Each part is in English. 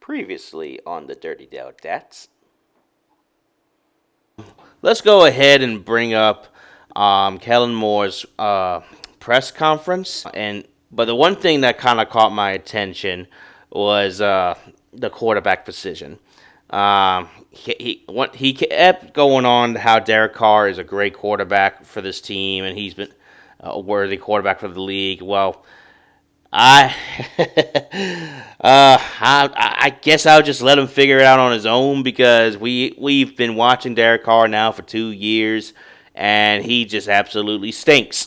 Previously on the Dirty Dell Dats. Let's go ahead and bring up Kellen Moore's press conference. But the one thing that kind of caught my attention was the quarterback position. He kept going on how Derek Carr is a great quarterback for this team, and he's been a worthy quarterback for the league. Well, I, I guess I'll just let him figure it out on his own because we've been watching Derek Carr now for 2 years, and he just absolutely stinks.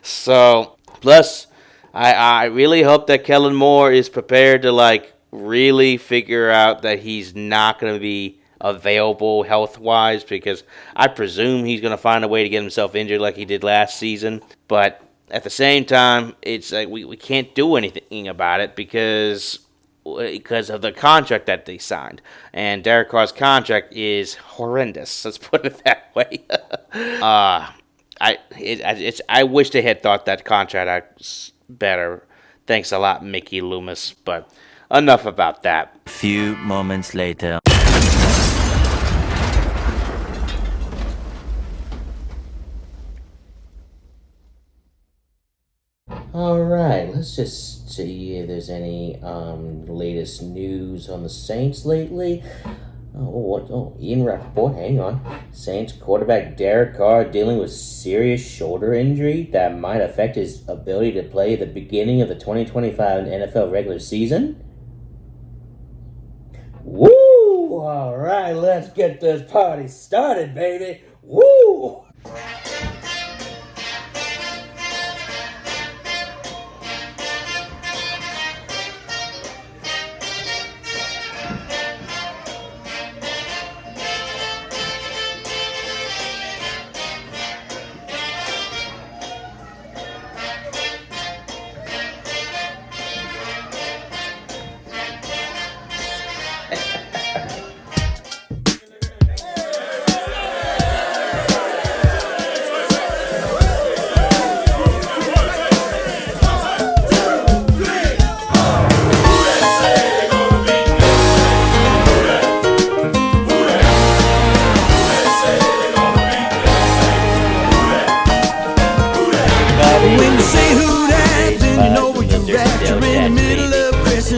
So plus, I really hope that Kellen Moore is prepared to really figure out that he's not going to be available health wise because I presume he's going to find a way to get himself injured like he did last season, but at the same time, it's like we can't do anything about it because of the contract that they signed. And Derek Carr's contract is horrendous. Let's put it that way. I wish they had thought that contract out better. Thanks a lot, Mickey Loomis. But enough about that. A few moments later. All right, let's just see if there's any latest news on the Saints lately. Ian Rappaport, hang on. Saints quarterback Derek Carr dealing with serious shoulder injury that might affect his ability to play at the beginning of the 2025 NFL regular season. Woo! All right, let's get this party started, baby. Woo!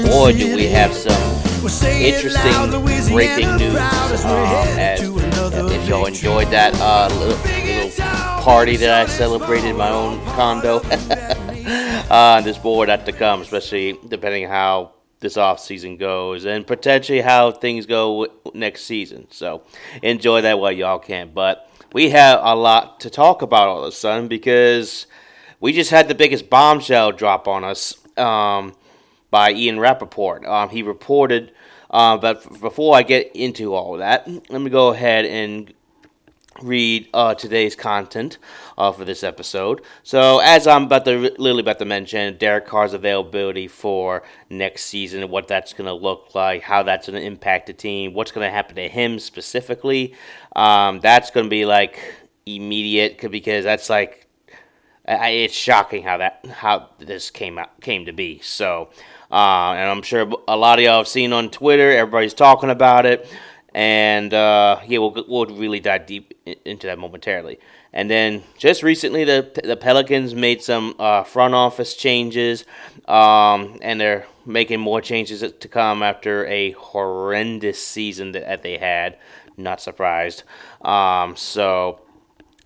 Boy, do we have some interesting breaking news. If y'all enjoyed that little party that I celebrated in my own condo, there's more that to come, especially depending on how this offseason goes and potentially how things go next season. So enjoy that while y'all can. But we have a lot to talk about all of a sudden because we just had the biggest bombshell drop on us by Ian Rappaport. He reported, but before I get into all of that, let me go ahead and read today's content for this episode. So, as I'm literally about to mention, Derek Carr's availability for next season, and what that's going to look like, how that's going to impact the team, what's going to happen to him specifically. That's going to be immediate because that's it's shocking how this came to be. So, and I'm sure a lot of y'all have seen on Twitter. Everybody's talking about it, and we'll really dive deep into that momentarily. And then just recently, the Pelicans made some front office changes, and they're making more changes to come after a horrendous season that they had. Not surprised.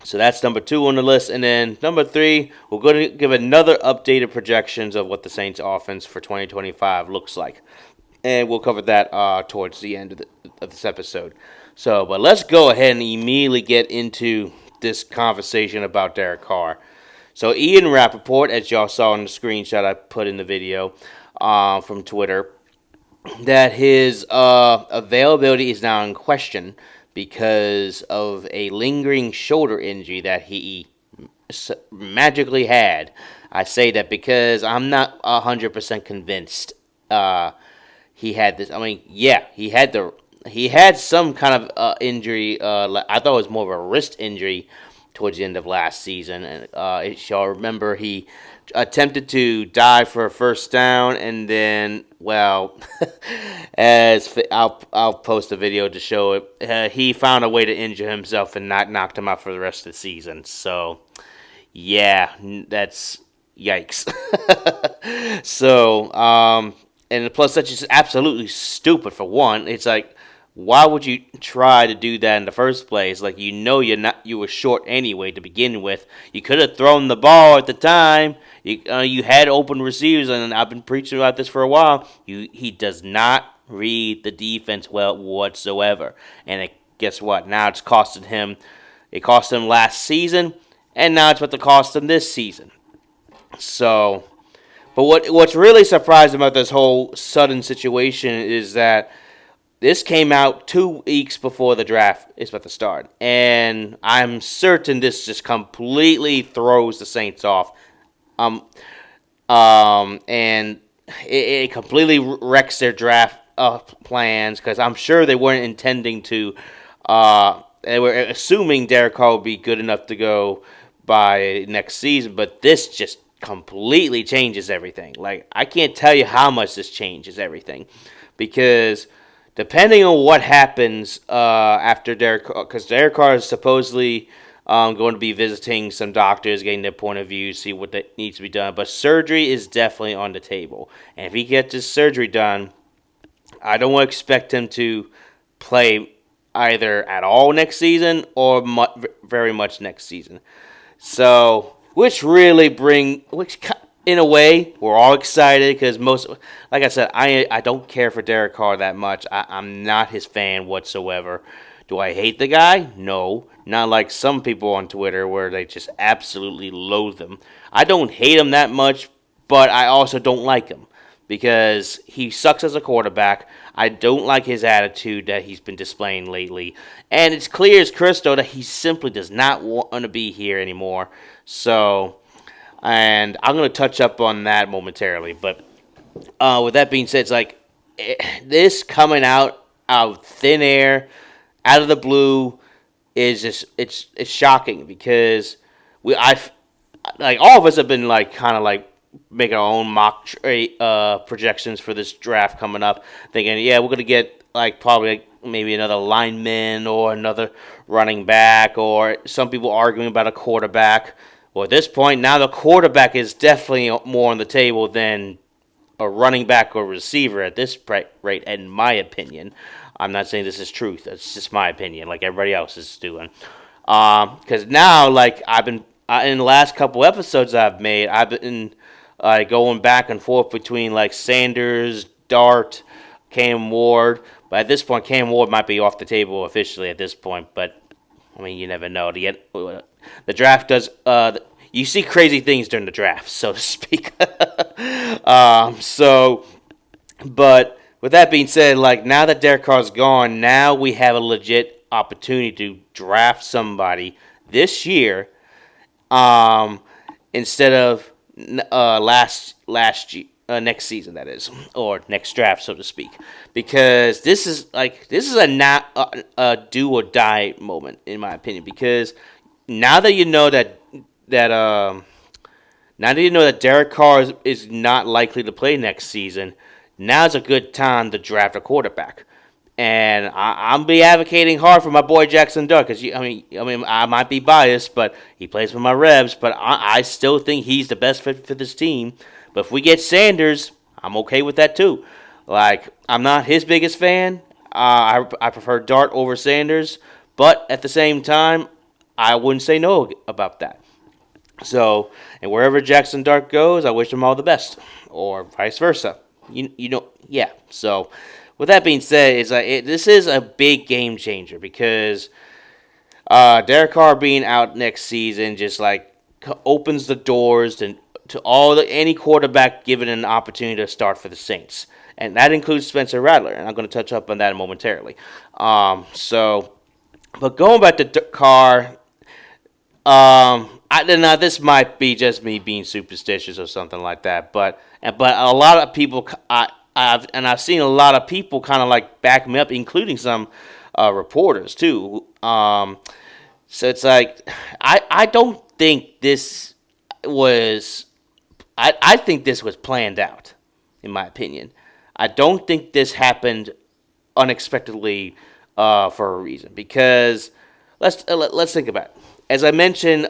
So that's number 2 on the list. And then number 3, we're going to give another updated projections of what the Saints offense for 2025 looks like. And we'll cover that towards the end of this episode. So, but let's go ahead and immediately get into this conversation about Derek Carr. So Ian Rappaport, as y'all saw in the screenshot I put in the video from Twitter, that his availability is now in question because of a lingering shoulder injury that he magically had. I say that because I'm not 100% convinced he had this. I mean, yeah, he had some kind of injury. I thought it was more of a wrist injury towards the end of last season. And y'all remember he attempted to dive for a first down, and then, well, I'll post a video to show it. He found a way to injure himself and not knocked him out for the rest of the season. So, yeah, that's yikes. So, and plus that's just absolutely stupid for one. It's like, why would you try to do that in the first place? Like, you were short anyway to begin with. You could have thrown the ball at the time. You had open receivers, and I've been preaching about this for a while. He does not read the defense well whatsoever, and guess what? Now it's costing him. It cost him last season, and now it's about to cost him this season. So, but what's really surprising about this whole sudden situation is that this came out 2 weeks before the draft is about to start, and I'm certain this just completely throws the Saints off. And it completely wrecks their draft plans because I'm sure they weren't intending to. They were assuming Derek Carr would be good enough to go by next season, but this just completely changes everything. Like, I can't tell you how much this changes everything, because depending on what happens after Derek Carr, because Derek Carr is supposedly going to be visiting some doctors, getting their point of view, see what that needs to be done. But surgery is definitely on the table, and if he gets his surgery done, I don't expect him to play either at all next season or very much next season. So, which in a way, we're all excited because like I said, I don't care for Derek Carr that much. I'm not his fan whatsoever. Do I hate the guy? No. Not like some people on Twitter where they just absolutely loathe him. I don't hate him that much, but I also don't like him because he sucks as a quarterback. I don't like his attitude that he's been displaying lately. And it's clear as crystal that he simply does not want to be here anymore. So, and I'm going to touch up on that momentarily. But with that being said, it's like this coming out of thin air, out of the blue, is just it's shocking because like all of us have been like kind of like making our own mock projections for this draft coming up, thinking, yeah, we're gonna get like probably like maybe another lineman or another running back, or some people arguing about a quarterback. Well, at this point now, the quarterback is definitely more on the table than a running back or receiver at this rate, in my opinion. I'm not saying this is truth. It's just my opinion, like everybody else is doing. Because now, like I've been in the last couple episodes I've made, I've been going back and forth between like Sanders, Dart, Cam Ward. But at this point, Cam Ward might be off the table officially at this point. But I mean, you never know. The draft does. You see crazy things during the draft, so to speak. But with that being said, like now that Derek Carr's gone, now we have a legit opportunity to draft somebody this year, instead of next season, that is, or next draft, so to speak, because this is a do or die moment in my opinion. Because now that you know that Derek Carr is not likely to play next season, now's a good time to draft a quarterback. And I'm be advocating hard for my boy Jackson Dart because I might be biased, but he plays for my Rebs. But I still think he's the best fit for this team. But if we get Sanders, I'm okay with that too. Like, I'm not his biggest fan. I prefer Dart over Sanders, but at the same time, I wouldn't say no about that. So, and wherever Jackson Dart goes, I wish him all the best, or vice versa. Yeah. So, with that being said, this is a big game changer because Derek Carr being out next season just like opens the doors to any quarterback given an opportunity to start for the Saints, and that includes Spencer Rattler. And I'm going to touch up on that momentarily. But going back to Carr. Now this might be just me being superstitious or something like that, but a lot of people, I've seen a lot of people kind of like back me up, including some reporters too, So it's like I don't think this was I think this was planned out, in my opinion. I don't think this happened unexpectedly for a reason. Because let's think about it. As I mentioned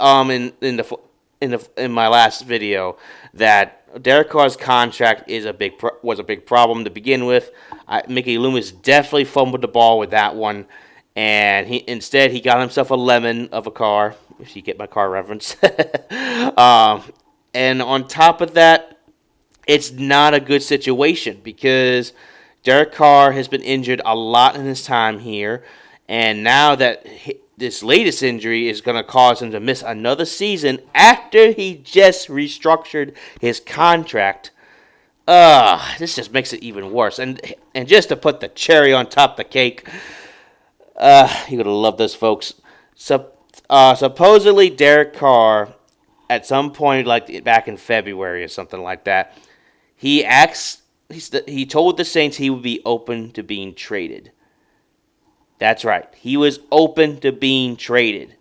in my last video, that Derek Carr's contract was a big problem to begin with. Mickey Loomis definitely fumbled the ball with that one, and he got himself a lemon of a car. If you get my car reference, and on top of that, it's not a good situation because Derek Carr has been injured a lot in his time here, and now that this latest injury is going to cause him to miss another season after he just restructured his contract. This just makes it even worse. And just to put the cherry on top of the cake, you're gonna love this, folks. Supposedly Derek Carr, at some point, like back in February or something like that, he told the Saints he would be open to being traded. That's right. He was open to being traded.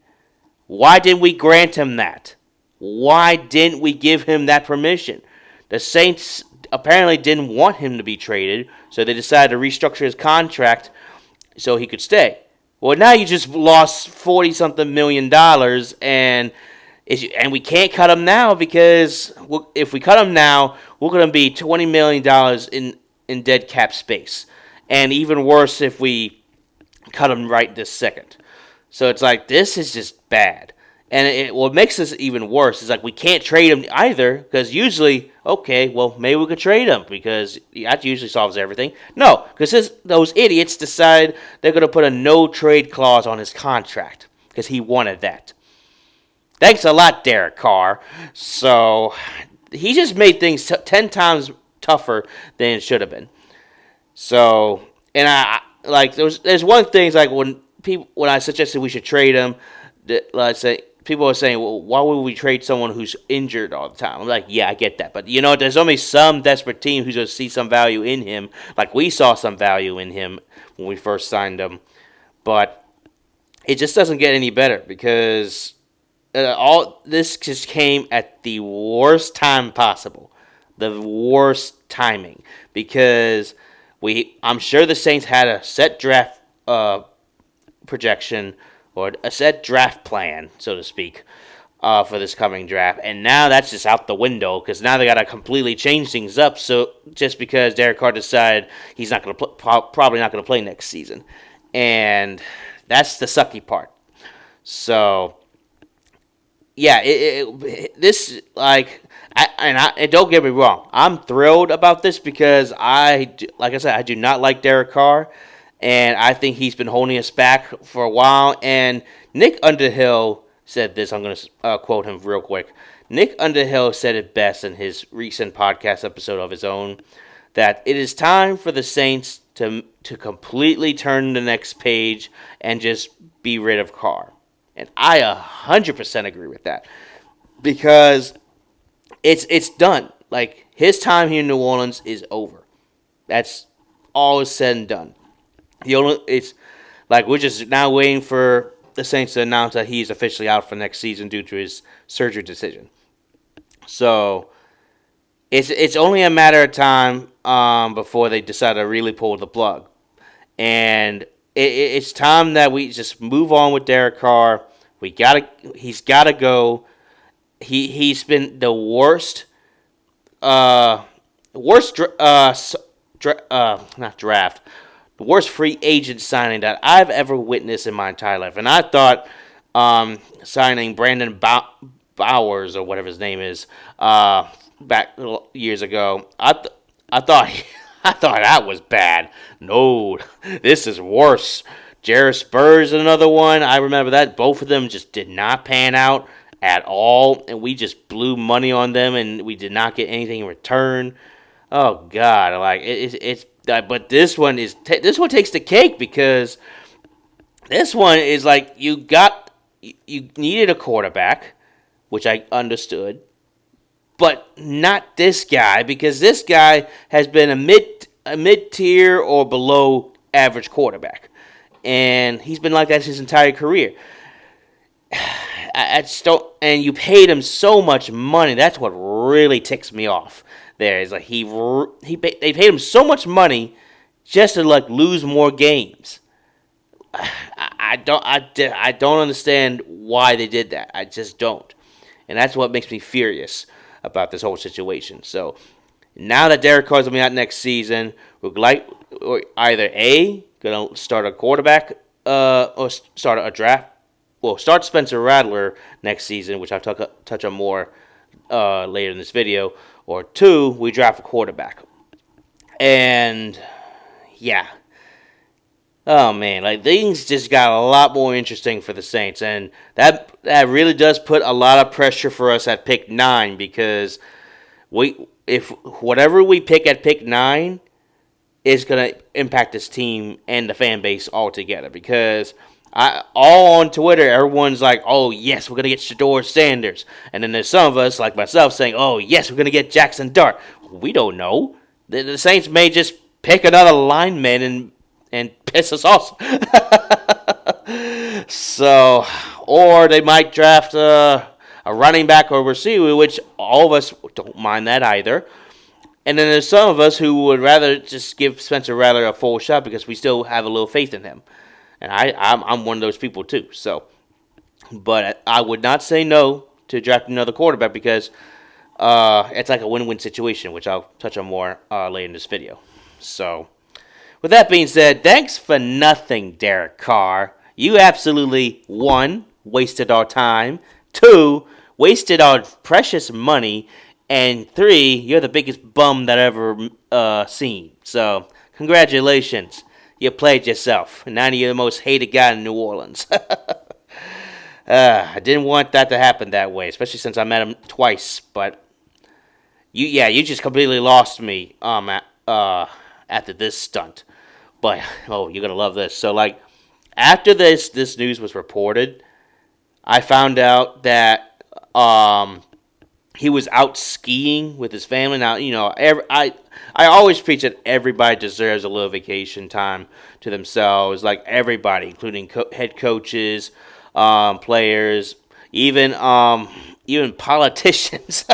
Why didn't we grant him that? Why didn't we give him that permission? The Saints apparently didn't want him to be traded, so they decided to restructure his contract so he could stay. Well, now you just lost $40-something million, and we can't cut him now because if we cut him now, we're going to be $20 million in dead cap space. And even worse if we cut him right this second. So it's like, this is just bad. And what makes this even worse is like we can't trade him either because usually, okay, well, maybe we could trade him because that usually solves everything. No, because those idiots decide they're going to put a no-trade clause on his contract because he wanted that. Thanks a lot, Derek Carr. So he just made things 10 times tougher than it should have been. So, and I like there's one thing it's like when I suggested we should trade him, let's say people are saying, well, why would we trade someone who's injured all the time? I'm like, yeah, I get that, but there's only some desperate team who's going to see some value in him. Like we saw some value in him when we first signed him, but it just doesn't get any better because all this just came at the worst time possible, the worst timing because I'm sure the Saints had a set draft projection or a set draft plan, so to speak, for this coming draft. And now that's just out the window because now they got to completely change things up. So just because Derek Carr decided he's not going to probably not going to play next season, and that's the sucky part. So yeah, this like. And don't get me wrong, I'm thrilled about this because like I said, I do not like Derek Carr, and I think he's been holding us back for a while. And Nick Underhill said this. I'm going to quote him real quick. Nick Underhill said it best in his recent podcast episode of his own, that it is time for the Saints to completely turn the next page and just be rid of Carr. And I 100% agree with that because it's done. Like, his time here in New Orleans is over. That's all is said and done. It's like we're just now waiting for the Saints to announce that he's officially out for next season due to his surgery decision. So it's only a matter of time before they decide to really pull the plug. And it's time that we just move on with Derek Carr. He's gotta go. He's been the worst not draft, the worst free agent signing that I've ever witnessed in my entire life. And I thought signing Brandon Bowers or whatever his name is back years ago, I thought that was bad. No, this is worse. Jared Spurs, another one. I remember that. Both of them just did not pan out at all, and we just blew money on them, and we did not get anything in return. Oh God! Like it's but this one takes the cake because this one is like you needed a quarterback, which I understood, but not this guy because this guy has been a mid-tier or below average quarterback, and he's been like that his entire career. I just don't. And you paid him so much money. That's what really ticks me off. There is like they paid him so much money just to like lose more games. I don't understand why they did that. I just don't, and that's what makes me furious about this whole situation. So now that Derek Carr's gonna be out next season, we're either gonna start a quarterback, or start a draft. Well, start Spencer Rattler next season, which I'll touch on more later in this video. Or two, we draft a quarterback. And yeah, oh man, like things just got a lot more interesting for the Saints, and that really does put a lot of pressure for us at pick 9 because if whatever we pick at pick 9 is gonna impact this team and the fan base altogether. Because all on Twitter, everyone's like, "Oh yes, we're gonna get Shador Sanders," and then there's some of us like myself saying, "Oh yes, we're gonna get Jackson Dart." We don't know. The Saints may just pick another lineman and piss us off. So, or they might draft a running back or receiver, which all of us don't mind that either. And then there's some of us who would rather just give Spencer Rattler a full shot because we still have a little faith in him. And I'm one of those people too. So, but I would not say no to drafting another quarterback because it's like a win-win situation, which I'll touch on more later in this video. So, with that being said, thanks for nothing, Derek Carr. You absolutely, 1, wasted our time, 2, wasted our precious money, and 3, you're the biggest bum that I've ever seen. So, congratulations. You played yourself. And now you're the most hated guy in New Orleans. I didn't want that to happen that way, especially since I met him twice. But, you just completely lost me after this stunt. But, oh, you're going to love this. So, like, after this news was reported, I found out that he was out skiing with his family. Now, I always preach that everybody deserves a little vacation time to themselves. Like, everybody, including head coaches, players, even politicians.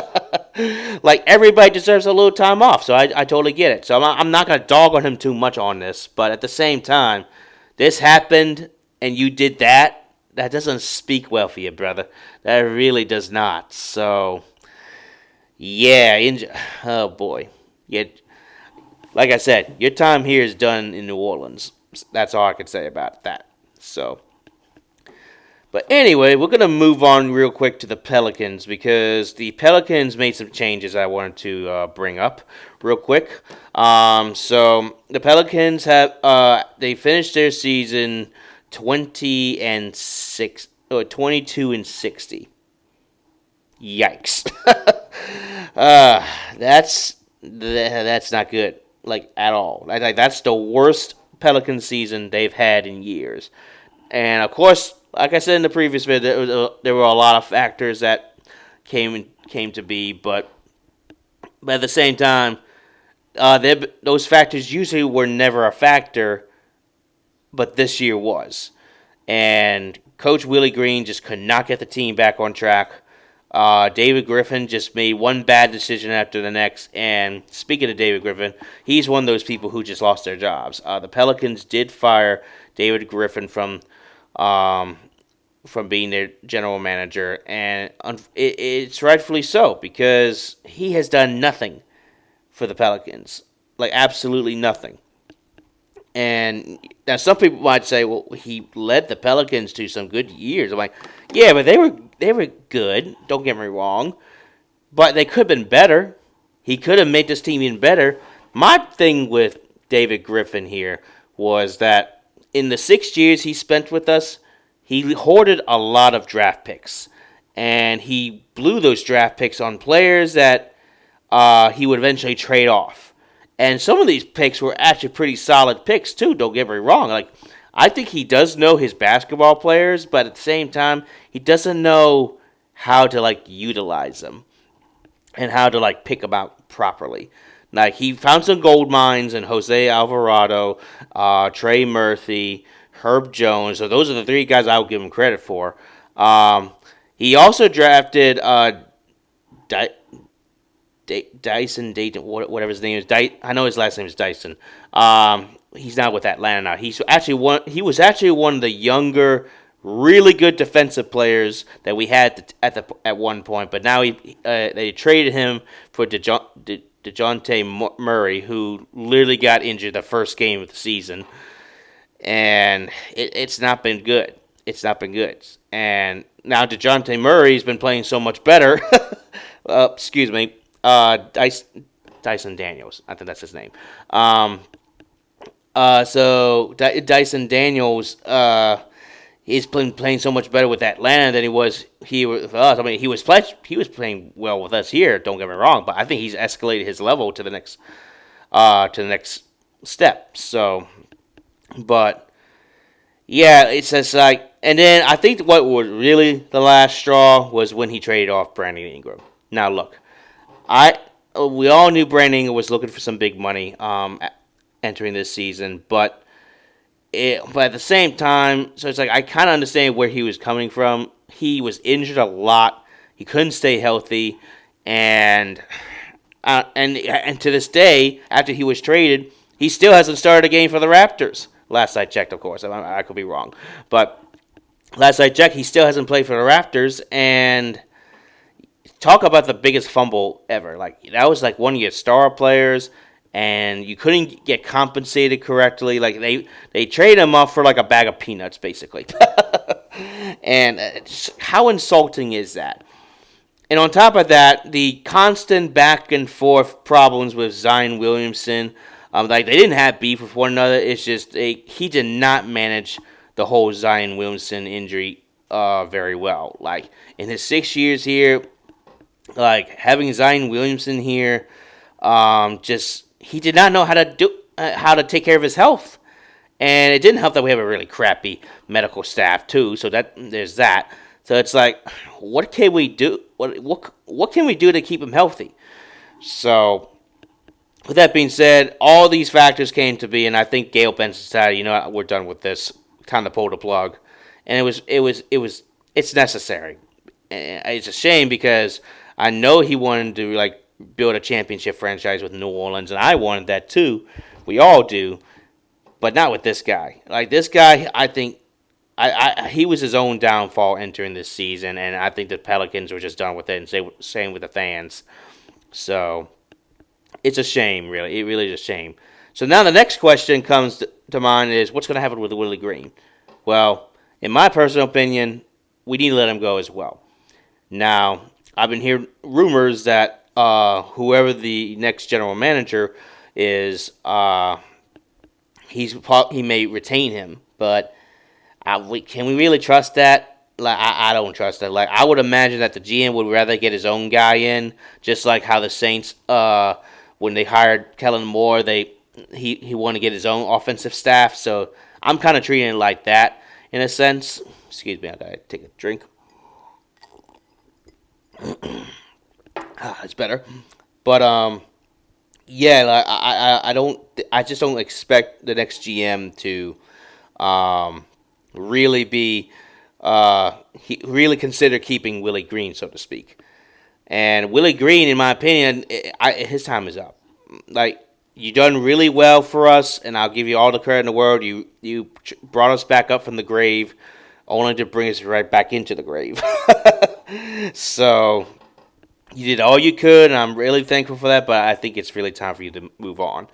Like, everybody deserves a little time off, so I totally get it. So I'm not going to dog on him too much on this, but at the same time, this happened, and you did that. That doesn't speak well for you, brother. That really does not. So, yeah, oh boy. Yeah, like I said, your time here is done in New Orleans. That's all I can say about that. So, but anyway, we're going to move on real quick to the Pelicans because the Pelicans made some changes I wanted to bring up real quick. So the Pelicans have they finished their season 22 and 60. Yikes. That's not good, like, at all. Like, that's the worst Pelican season they've had in years. And of course, like I said in the previous video, there were a lot of factors that came to be, but at the same time, those factors usually were never a factor, but this year was. And Coach Willie Green just could not get the team back on track. David Griffin just made one bad decision after the next. And speaking of David Griffin, he's one of those people who just lost their jobs. The Pelicans did fire David Griffin from being their general manager, and it's rightfully so because he has done nothing for the Pelicans, like absolutely nothing. And now some people might say, well, he led the Pelicans to some good years. I'm like, yeah, but they were good. Don't get me wrong, but they could have been better. He could have made this team even better. My thing with David Griffin here was that in the 6 years he spent with us, he hoarded a lot of draft picks, and he blew those draft picks on players that he would eventually trade off. And some of these picks were actually pretty solid picks too. Don't get me wrong. Like, I think he does know his basketball players, but at the same time, he doesn't know how to like utilize them and how to like pick them out properly. Like, he found some gold mines in Jose Alvarado, Trey Murphy, Herb Jones. So those are the three guys I would give him credit for. He also drafted Dy- Dyson Dayton, whatever his name is. I know his last name is Dyson. He's not with Atlanta now. He was actually one of the younger, really good defensive players that we had at one point. But now they traded him for DeJounte Murray, who literally got injured the first game of the season, and it's not been good. It's not been good. And now DeJounte Murray's been playing so much better. Excuse me. Dyson Daniels. I think that's his name. So Dyson Daniels, he's playing so much better with Atlanta than he was here with us. I mean, he was playing well with us here. Don't get me wrong, but I think he's escalated his level to the next step. So, but yeah, it's just like, and then I think what was really the last straw was when he traded off Brandon Ingram. Now look, we all knew Brandon Ingram was looking for some big money entering this season, but at the same time, so it's like I kind of understand where he was coming from. He was injured a lot. He couldn't stay healthy, and to this day, after he was traded, he still hasn't started a game for the Raptors. Last I checked, of course, I could be wrong, but last I checked, he still hasn't played for the Raptors, and talk about the biggest fumble ever. Like, that was like one of your star players, and you couldn't get compensated correctly. Like, they traded him off for like a bag of peanuts, basically. And how insulting is that? And on top of that, the constant back and forth problems with Zion Williamson. Like, they didn't have beef with one another. It's just he did not manage the whole Zion Williamson injury very well. Like, in his 6 years here, like, having Zion Williamson here, he did not know how to take care of his health, and it didn't help that we have a really crappy medical staff too. So there's that. So it's like, what can we do? What can we do to keep him healthy? So, with that being said, all these factors came to be, and I think Gail Benson decided, you know what, we're done with this. Kind of pulled the plug, and it's necessary. And it's a shame because I know he wanted to like build a championship franchise with New Orleans, and I wanted that too. We all do, but not with this guy. Like, this guy, I think he was his own downfall entering this season, and I think the Pelicans were just done with it, and same with the fans. So it's a shame, really. It really is a shame. So now the next question comes to mind is, what's going to happen with Willie Green? Well, in my personal opinion, we need to let him go as well. Now, I've been hearing rumors that whoever the next general manager is, he may retain him, but can we really trust that? Like, I don't trust that. Like, I would imagine that the GM would rather get his own guy in, just like how the Saints, when they hired Kellen Moore, he wanted to get his own offensive staff. So I'm kind of treating it like that in a sense. Excuse me, I gotta take a drink. It's better, but yeah, like, I just don't expect the next GM to really be really consider keeping Willie Green, so to speak. And Willie Green, in my opinion, his time is up. Like, you done really well for us, and I'll give you all the credit in the world. You brought us back up from the grave, only to bring us right back into the grave. So you did all you could, and I'm really thankful for that. But I think it's really time for you to move on.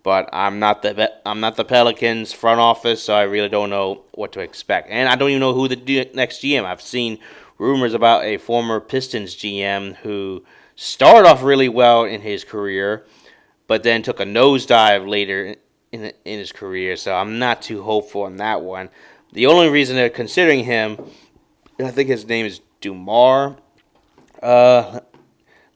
But I'm not the Pelicans front office, so I really don't know what to expect, and I don't even know who the next GM. I've seen rumors about a former Pistons GM who started off really well in his career, but then took a nosedive later in his career. So I'm not too hopeful on that one. The only reason they're considering him, I think his name is Dumar. Let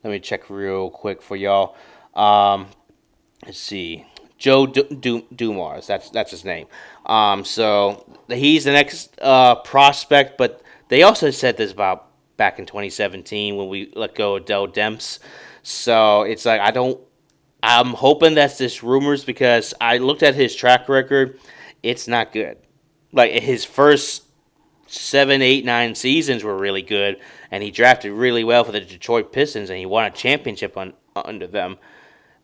me check real quick for y'all. Let's see. Joe Dumars, that's his name. So he's the next prospect, but they also said this about back in 2017 when we let go of Dell Demps. So it's like I'm hoping that's just rumors because I looked at his track record. It's not good. Like, his first 7, 8, 9 seasons were really good, and he drafted really well for the Detroit Pistons, and he won a championship under them.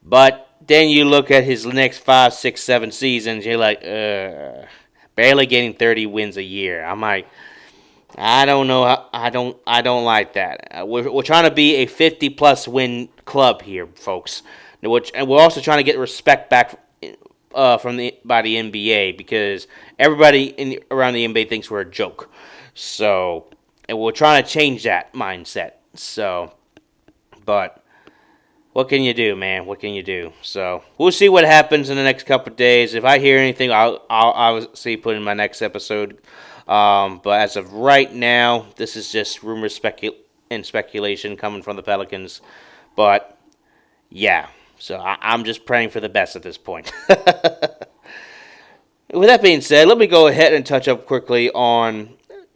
But then you look at his next 5, 6, 7 seasons, you're like, barely getting 30 wins a year. I'm like, I don't know. I don't like that. We're trying to be a 50-plus win club here, folks. And we're also trying to get respect back by the NBA, because everybody around the NBA thinks we're a joke. So, and we're trying to change that mindset. So, but what can you do, man? What can you do? So we'll see what happens in the next couple of days. If I hear anything, I'll see put in my next episode. But as of right now, this is just rumors and speculation coming from the Pelicans. But yeah, so I'm just praying for the best at this point. With that being said, let me go ahead and touch up quickly on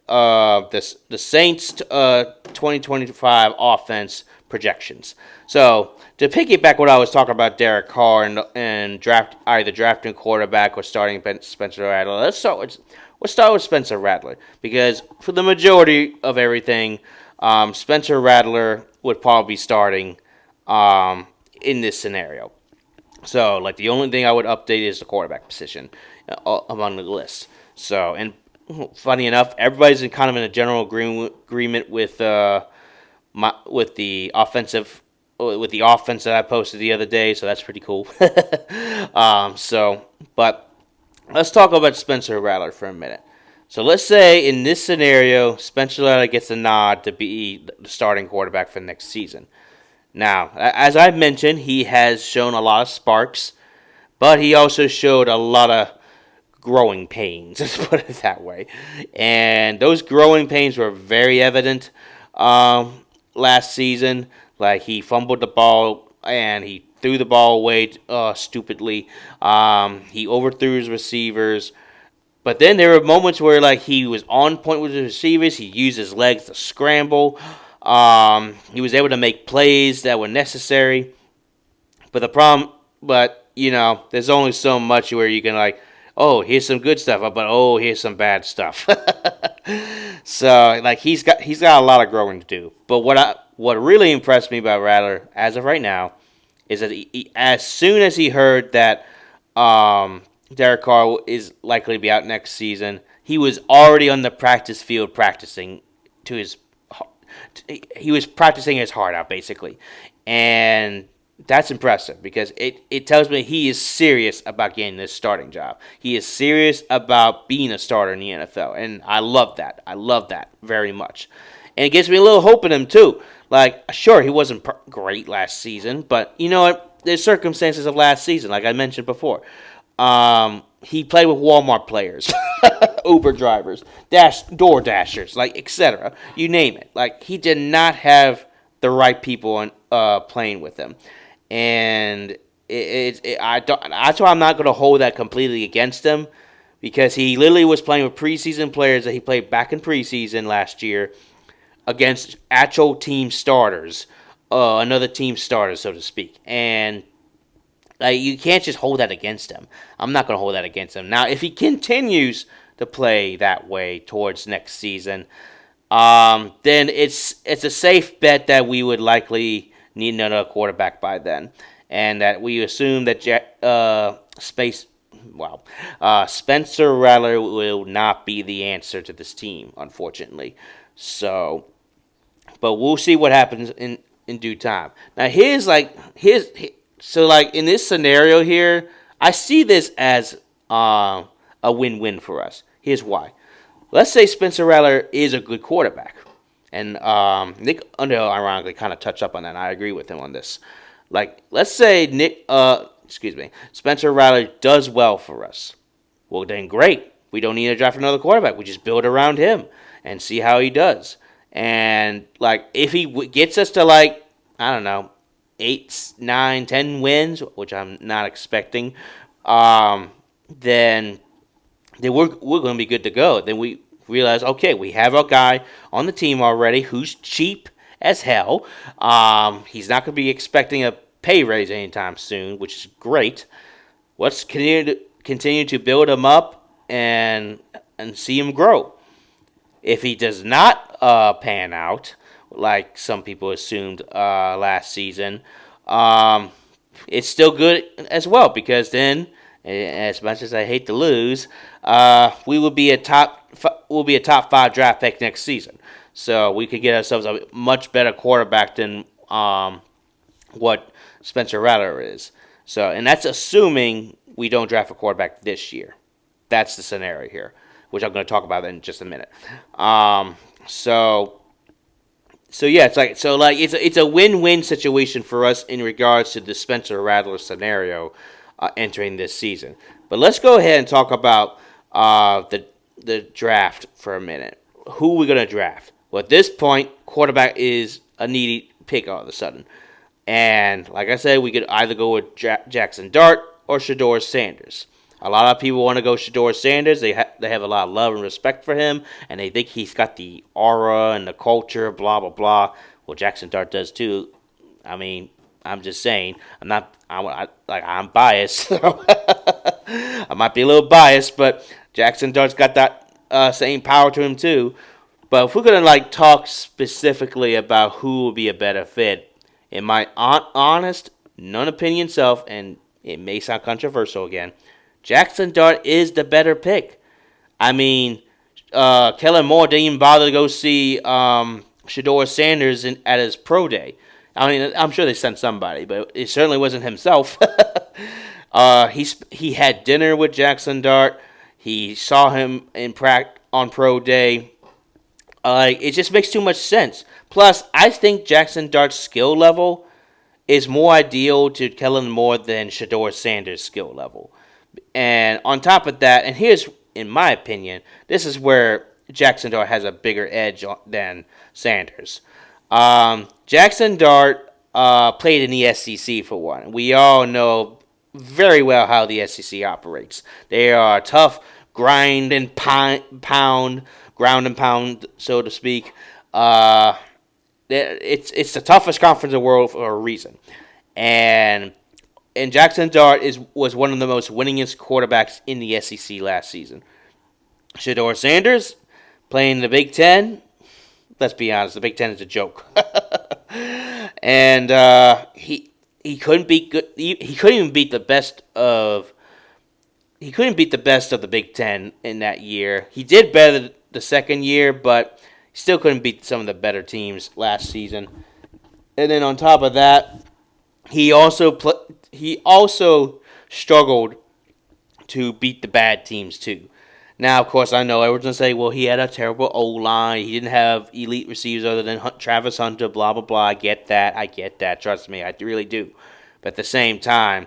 the Saints 2025 offense projections. So to piggyback what I was talking about Derek Carr and either drafting quarterback or starting Spencer Rattler, let's start with Spencer Rattler, because for the majority of everything, Spencer Rattler would probably be starting in this scenario. So, like, the only thing I would update is the quarterback position among the list. So, and funny enough, everybody's kind of in a general agreement with the offense that I posted the other day. So that's pretty cool. But let's talk about Spencer Rattler for a minute. So let's say in this scenario, Spencer Rattler gets a nod to be the starting quarterback for next season. Now, as I've mentioned, he has shown a lot of sparks, but he also showed a lot of growing pains, let's put it that way. And those growing pains were very evident last season. Like, he fumbled the ball and he threw the ball away stupidly. He overthrew his receivers. But then there were moments where, like, he was on point with his receivers. He used his legs to scramble. He was able to make plays that were necessary. But there's only so much where you can, like, oh, here's some good stuff, but oh, here's some bad stuff. So, like, he's got a lot of growing to do. But what really impressed me about Rattler as of right now is that as soon as he heard that Derek Carr is likely to be out next season, he was already on the practice field practicing he was practicing his heart out, basically. And that's impressive, because it tells me he is serious about getting this starting job. He is serious about being a starter in the NFL, and I love that. I love that very much. And it gives me a little hope in him, too. Like, sure, he wasn't great last season, but you know what? There's circumstances of last season, like I mentioned before. He played with Walmart players, Uber drivers, door dashers, like, etc. You name it. Like, he did not have the right people playing with him. And that's why I'm not going to hold that completely against him, because he literally was playing with preseason players that he played back in preseason last year against actual team starters, another team starter, so to speak. And you can't just hold that against him. I'm not going to hold that against him. Now, if he continues to play that way towards next season, then it's a safe bet that we would likely need another quarterback by then, and that we assume that Spencer Rattler will not be the answer to this team, unfortunately. So, but we'll see what happens in due time. Now, so in this scenario here, I see this as a win-win for us. Here's why. Let's say Spencer Rattler is a good quarterback. And Nick Underhill, ironically, kind of touched up on that, and I agree with him on this. Like, let's say Spencer Rattler does well for us. Well, then great. We don't need to draft another quarterback. We just build around him and see how he does. And, like, if he gets us to, like, I don't know, 8, 9, 10 wins, which I'm not expecting, then we're going to be good to go. Then we realize, okay, we have a guy on the team already who's cheap as hell. He's not going to be expecting a pay raise anytime soon, which is great. Let's continue to build him up and see him grow. If he does not pan out, like some people assumed last season, um, it's still good as well because then, as much as I hate to lose, we will be a top 5 draft pick next season. So we could get ourselves a much better quarterback than what Spencer Rattler is. So, and that's assuming we don't draft a quarterback this year. That's the scenario here, which I'm going to talk about in just a minute. Um, so, so yeah, it's a win-win situation for us in regards to the Spencer Rattler scenario entering this season. But let's go ahead and talk about the draft for a minute. Who are we going to draft? Well, at this point, quarterback is a needy pick all of a sudden. And like I said, we could either go with Jackson Dart or Shedeur Sanders. A lot of people want to go Shedeur Sanders. They have a lot of love and respect for him, and they think he's got the aura and the culture, blah blah blah. Well, Jackson Dart does too. I mean, I'm just saying. I'm biased. So I might be a little biased, but Jackson Dart's got that same power to him too. But if we're gonna talk specifically about who will be a better fit, in my honest, non-opinion self, and it may sound controversial again, Jackson Dart is the better pick. I mean, Kellen Moore didn't even bother to go see Shedeur Sanders at his pro day. I mean, I'm sure they sent somebody, but it certainly wasn't himself. He had dinner with Jackson Dart. He saw him on pro day. It just makes too much sense. Plus, I think Jackson Dart's skill level is more ideal to Kellen Moore than Shedeur Sanders' skill level. And on top of that, and here's, in my opinion, this is where Jackson Dart has a bigger edge than Sanders. Jackson Dart played in the SEC for one. We all know very well how the SEC operates. They are tough, ground and pound, so to speak. It's the toughest conference in the world for a reason. And Jackson Dart was one of the most winningest quarterbacks in the SEC last season. Shedeur Sanders playing in the Big Ten. Let's be honest, the Big Ten is a joke. And he couldn't beat good. He couldn't even beat the best of. He couldn't beat the best of the Big Ten in that year. He did better the second year, but he still couldn't beat some of the better teams last season. And then on top of that, he also struggled to beat the bad teams too. Now, of course, I know everyone's going to say, well, he had a terrible O-line. He didn't have elite receivers other than Travis Hunter, blah, blah, blah. I get that. Trust me, I really do. But at the same time,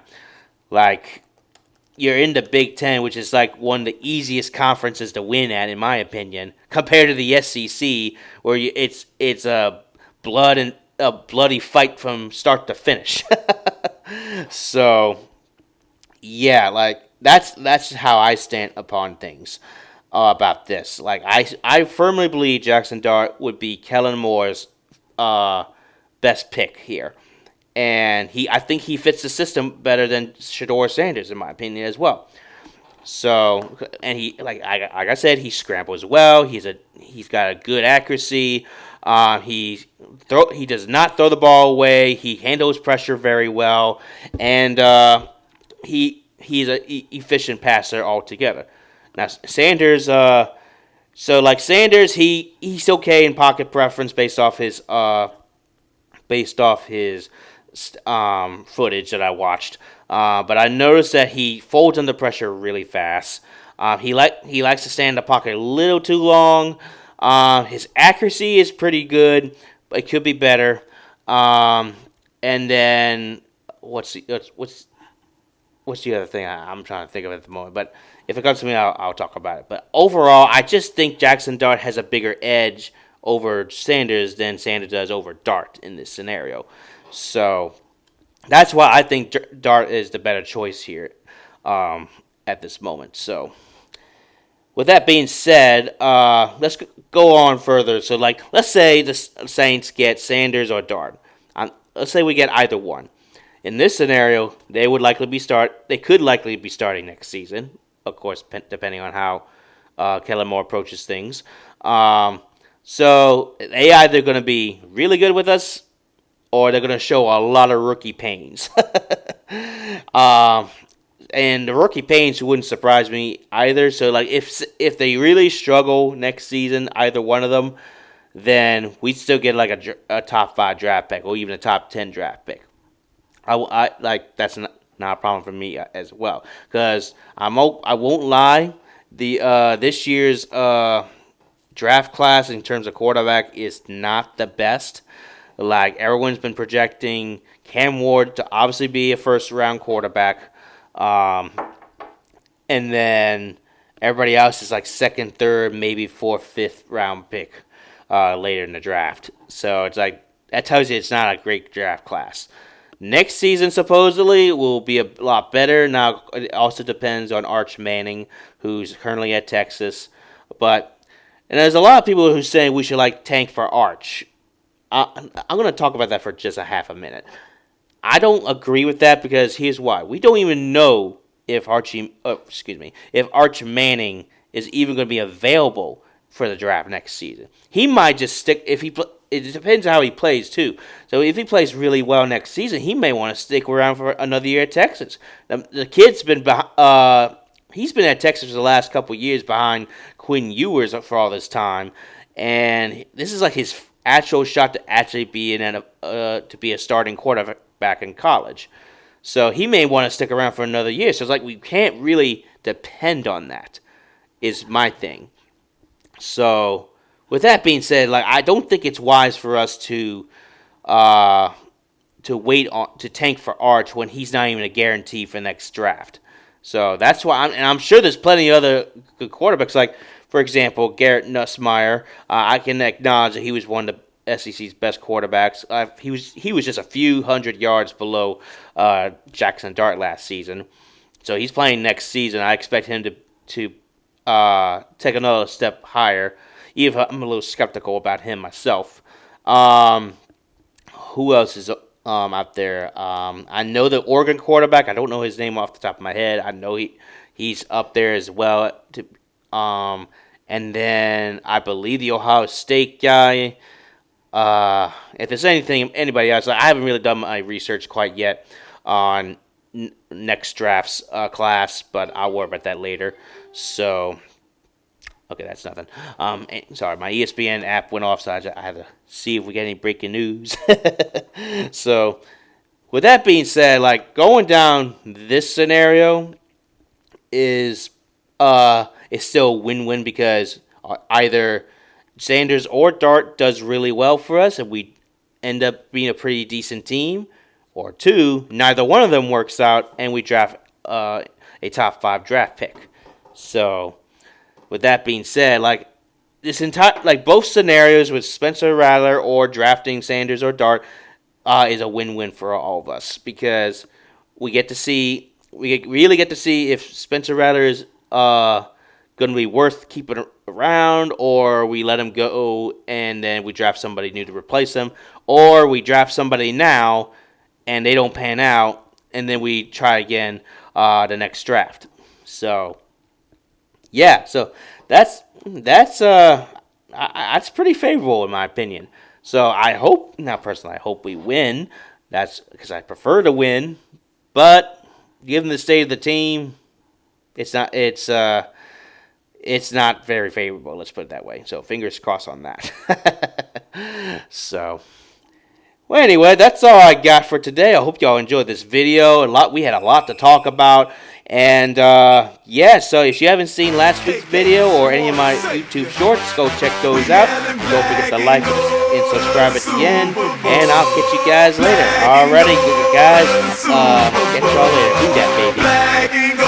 you're in the Big Ten, which is one of the easiest conferences to win at, in my opinion, compared to the SEC, where it's a bloody fight from start to finish. So, yeah, that's how I stand upon things about this. I firmly believe Jackson Dart would be Kellen Moore's best pick here. And I think he fits the system better than Shedeur Sanders, in my opinion, as well. So, and he, like I said, he scrambles well. He's got a good accuracy. He does not throw the ball away. He handles pressure very well, and he's an efficient passer altogether. Now Sanders, Sanders, he's okay in pocket preference based off his footage that I watched. But I noticed that he folds under pressure really fast. He likes to stay in the pocket a little too long. His accuracy is pretty good, but it could be better. And then what's the other thing I'm trying to think of at the moment? But if it comes to me, I'll talk about it. But overall, I just think Jackson Dart has a bigger edge over Sanders than Sanders does over Dart in this scenario. So that's why I think Dart is the better choice here at this moment. So with that being said, let's go on further. So let's say the Saints get Sanders or Dart. Let's say we get either one. In this scenario, they could likely be starting next season. Of course, depending on how Kellen Moore approaches things. So they either going to be really good with us, or they're going to show a lot of rookie pains. And the rookie pains wouldn't surprise me either. So like if they really struggle next season, either one of them, then we'd still get like a top 5 draft pick or even a top 10 draft pick. I like that's not a problem for me as well, because I won't lie, the this year's draft class in terms of quarterback is not the best. Like everyone's been projecting Cam Ward to obviously be a first round quarterback, and then everybody else is like second, third, maybe fourth, fifth round pick later in the draft. So it's like that tells you it's not a great draft class. Next season supposedly will be a lot better. Now it also depends on Arch Manning, who's currently at Texas, and there's a lot of people who say we should like tank for Arch. I'm going to talk about that for just a half a minute. I don't agree with that, because here's why: we don't even know if Arch Manning is even going to be available for the draft next season. He might just stick if he. It depends on how he plays too. So if he plays really well next season, he may want to stick around for another year at Texas. The kid's been he's been at Texas for the last couple years behind Quinn Ewers for all this time, and this is like his actual shot to actually be to be a starting quarterback in college. So he may want to stick around for another year. So it's like we can't really depend on that, is my thing. So with that being said, like I don't think it's wise for us to wait on to tank for Arch when he's not even a guarantee for next draft. So that's why I'm sure there's plenty of other good quarterbacks. Like for example, Garrett Nussmeier. I can acknowledge that he was one of the SEC's best quarterbacks. He was just a few hundred yards below Jackson Dart last season. So he's playing next season. I expect him to take another step higher. Even if I'm a little skeptical about him myself. Who else is out there? I know the Oregon quarterback. I don't know his name off the top of my head. I know he's up there as well. And then I believe the Ohio State guy. If there's anybody else, I haven't really done my research quite yet on next draft's class, but I'll worry about that later. So, okay, that's nothing. Sorry, my ESPN app went off, so I had to see if we get any breaking news. So, with that being said, like going down this scenario is still a win-win, because either Sanders or Dart does really well for us and we end up being a pretty decent team, or two, neither one of them works out and we draft a top 5 draft pick. So with that being said, like both scenarios with Spencer Rattler or drafting Sanders or Dart is a win-win for all of us, because we really get to see if Spencer Rattler is going to be worth keeping around, or we let him go and then we draft somebody new to replace him, or we draft somebody now and they don't pan out and then we try again the next draft. So yeah, so that's pretty favorable in my opinion. So I hope we win. That's because I prefer to win, but given the state of the team, it's not very favorable, let's put it that way. So fingers crossed on that. So, well, anyway, that's all I got for today. I hope y'all enjoyed this video. We had a lot to talk about. And, yeah, so if you haven't seen last week's video or any of my YouTube shorts, go check those out. Don't forget to like and subscribe at the end. And I'll catch you guys later. Alrighty, guys. Catch y'all later. Do that, baby.